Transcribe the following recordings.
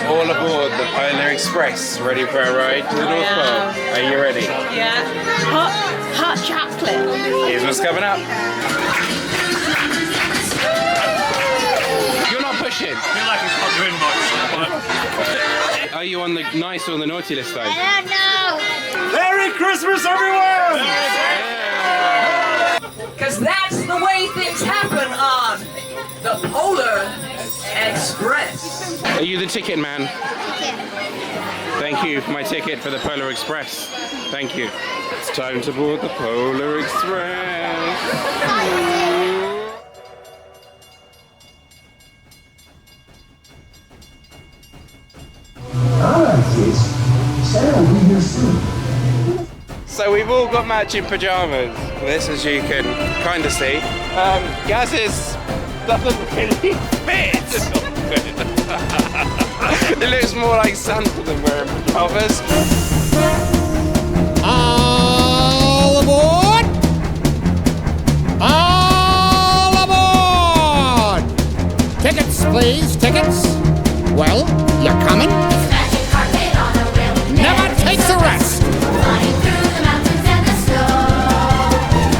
all aboard the Polar Express, ready for a ride to the North Pole. Are you ready? Yeah. Hot chocolate. Here's what's coming up. You're not pushing. I feel like it's not doing much. Are you on the nice or the naughty list though? I don't know. Merry Christmas, everyone! Because that's the way things happen on the Polar Express. Are you the ticket man? Thank you for my ticket for the Polar Express. Thank you. It's time to board the Polar Express. So we've all got matching pajamas. This, as you can kind of see, Gaz's doesn't really fit. It looks more like Santa than wearing pajamas. All aboard! All aboard! Tickets, please, tickets. Well, you're coming? Never takes a rest.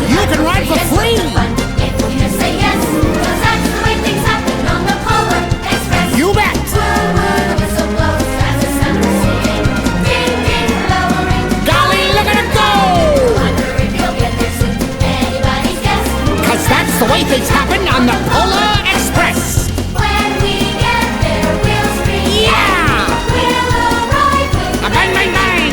You can ride for free. You bet. Golly, look at it go! 'Cause that's the way things happen on the Polar Express. Bang, bang, bang!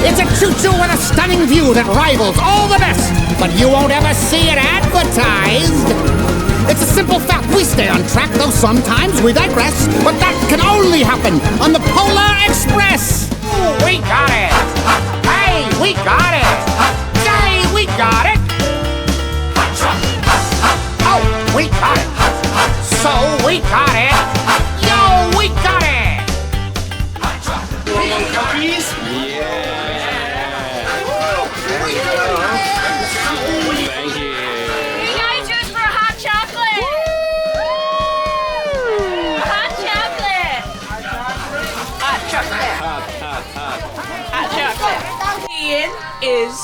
It's a choo-choo with a stunning view that rivals all the best, but you won't ever see it advertised. It's a simple fact, we stay on track, though sometimes we digress, but that can only happen on the Polar Express. We got it! Hey, we got it! Say, we got it! Oh, we got it! So, we got it! Yo, we got it! Cookies? Yeah! Thank you. You guys just for hot chocolate. Hot chocolate. Hot chocolate. Hot chocolate. Seeing is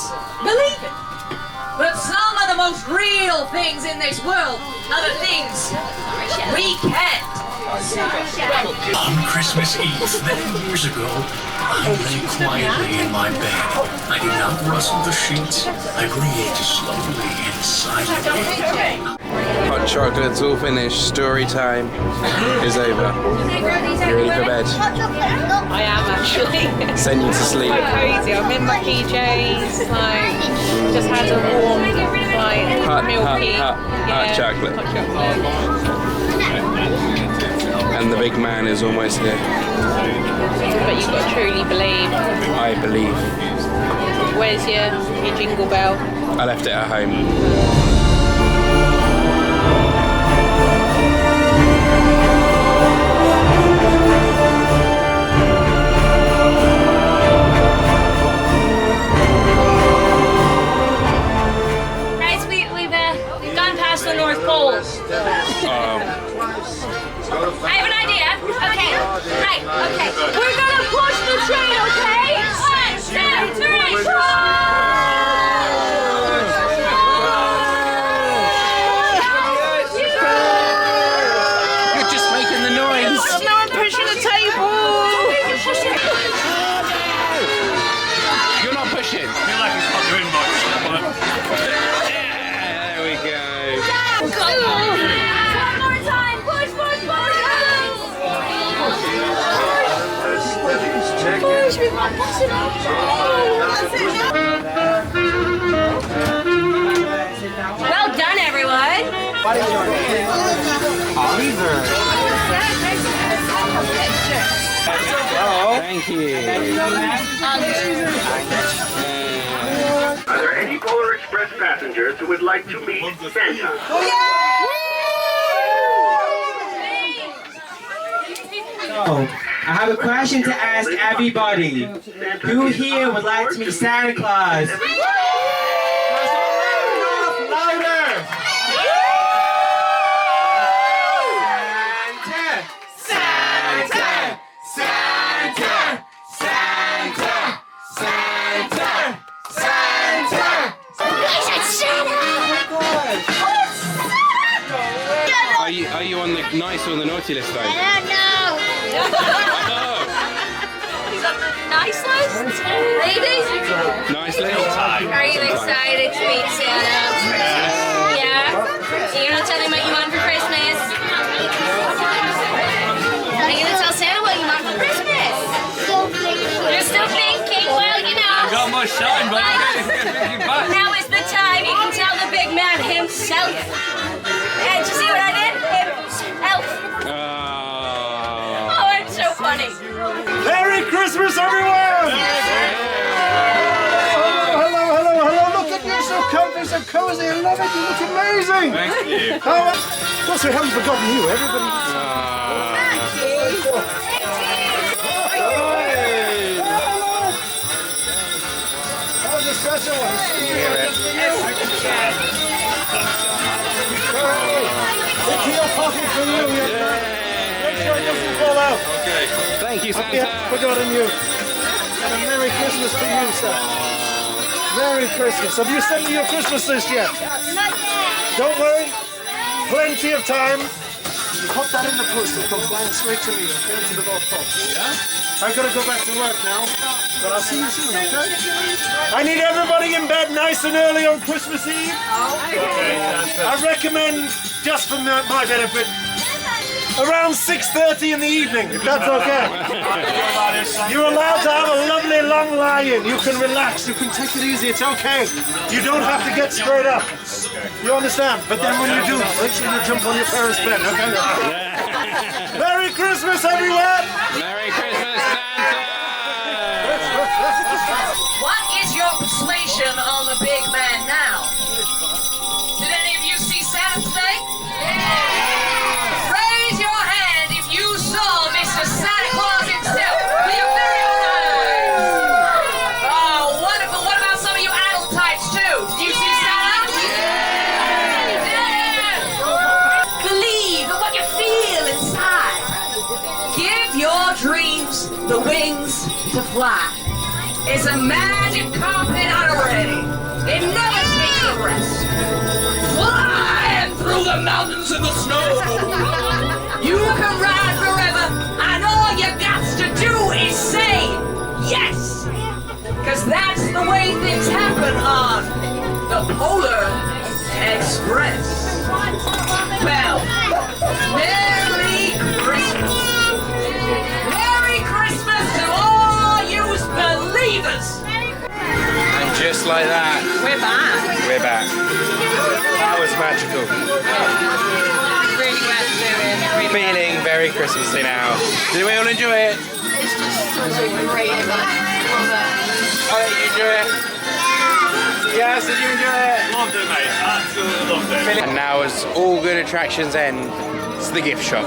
believing. But some of the most real things in this world are the things we can't. On Christmas Eve, many years ago, I lay quietly in my bed. I did not rustle the sheets. I breathed slowly and silently. Hot chocolate's all finished. Story time is over. You ready for bed? I am actually. Send you to sleep. Quite cozy. I'm in my PJs. Like, just had a warm, like, milky. Hot chocolate. Hot chocolate. And the big man is almost here. But you've got to truly believe. I believe. Where's your Jingle Bell? I left it at home. Guys, we've gone past the North Pole. I have an idea. Okay. Right. Okay. We're gonna push the train. Okay. 1, 2, 3. Push! You're just making the noise. No, I'm pushing the table. You're not pushing. I feel like it's not doing much. There we go. One more time. Push, push, push. Push, we've got pushing up. Well done, everyone. Oliver. Thank you. Are there any Polar Express passengers who would like to meet Santa? So, I have a question to ask everybody. Who here would like to meet Santa Claus? Louder! Santa! Santa! Santa! Santa! Santa! Santa! Are you on the nice or the naughty list though? I don't know. He's on the nice list. Maybe. Nice list. Are you excited to meet Santa? Yeah? You're gonna tell him what you want for Christmas? Are you gonna tell Santa what you want for Christmas? You're still thinking? Well, you know. I got my shine, but Now is the time you can tell the big man himself. Did you see what I did? Himself. Oh, it's so funny. Merry Christmas, everyone! Hello, look at you, so comfy, so cozy, I love it, you look amazing! Thank you. Of course, we haven't forgotten you, everybody. How's the special one? It's your pocket for you, Make sure it doesn't fall out. Okay. Thank you, Santa. We haven't forgotten you. And a Merry Christmas to you, sir. Merry Christmas. Have you sent me your Christmas list yet? Not yet. Don't worry. Plenty of time. Put that in the post and come flying straight to me, okay? To the North Pole. Yeah? I've got to go back to work now. But I'll see you soon, okay? I need everybody in bed nice and early on Christmas Eve. I recommend, just for my benefit, around 6:30 in the evening, if that's okay. You're allowed to have a lovely long lie-in. You can relax, you can take it easy, it's okay. You don't have to get straight up. You understand? But then when you do, make sure you jump on your parents' bed, okay? Merry Christmas, everyone! Merry Christmas, Santa! What is your persuasion on the big man now? Did any of you see Santa today? Raise your hand if you saw Mr. Santa Claus himself with your very own eyes. Oh, wonderful. What about some of you adult types too? Did you see Santa? Yeah. Believe in what you feel inside. Give your dreams the wings to fly. It's a magic carpet already. It never takes a rest. Flying through the mountains in the snow. You can ride forever, and all you got to do is say yes. Because that's the way things happen on the Polar Express. Well, Merry Christmas. Merry Christmas to all you believers. And just like that, We're back. we're back. That was magical. Really glad to do it. Feeling very Christmassy now. Did we all enjoy it? It's just such a great event. Oh, did you enjoy it? Yes, did you enjoy it? Loved it, mate. Absolutely loved it. And now, as all good attractions end, it's the gift shop.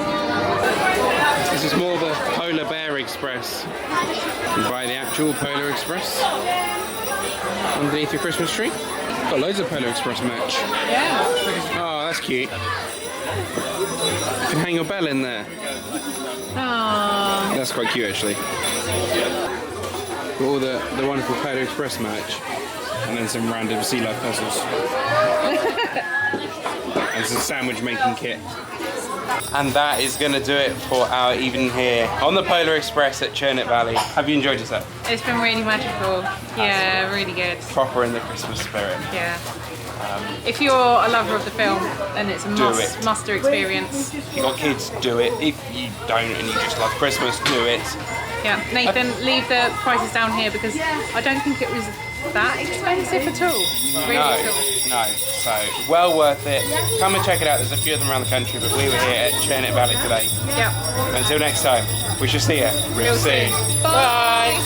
This is more the Polar Bear Express. You buy the actual Polar Express underneath your Christmas tree. Got loads of Polar Express merch. Yeah. Oh, that's cute. You can hang your bell in there. Aww. That's quite cute, actually. Got all the wonderful Polar Express merch, and then some random sea life puzzles. And some sandwich making kit. And that is going to do it for our evening here on the Polar Express at Churnet Valley. Have you enjoyed yourself? It's been really magical. Yeah, really good. Proper in the Christmas spirit. Yeah. If you're a lover of the film, then it's a it. must-do experience. If you've got kids, do it. If you don't and you just love Christmas, do it. Yeah, Nathan, leave the prices down here because I don't think it was that expensive at all. Really cool. No. So, well worth it. Come and check it out. There's a few of them around the country, but we were here at Churnet Valley today. Yeah. Until next time, we shall see you real soon. Bye.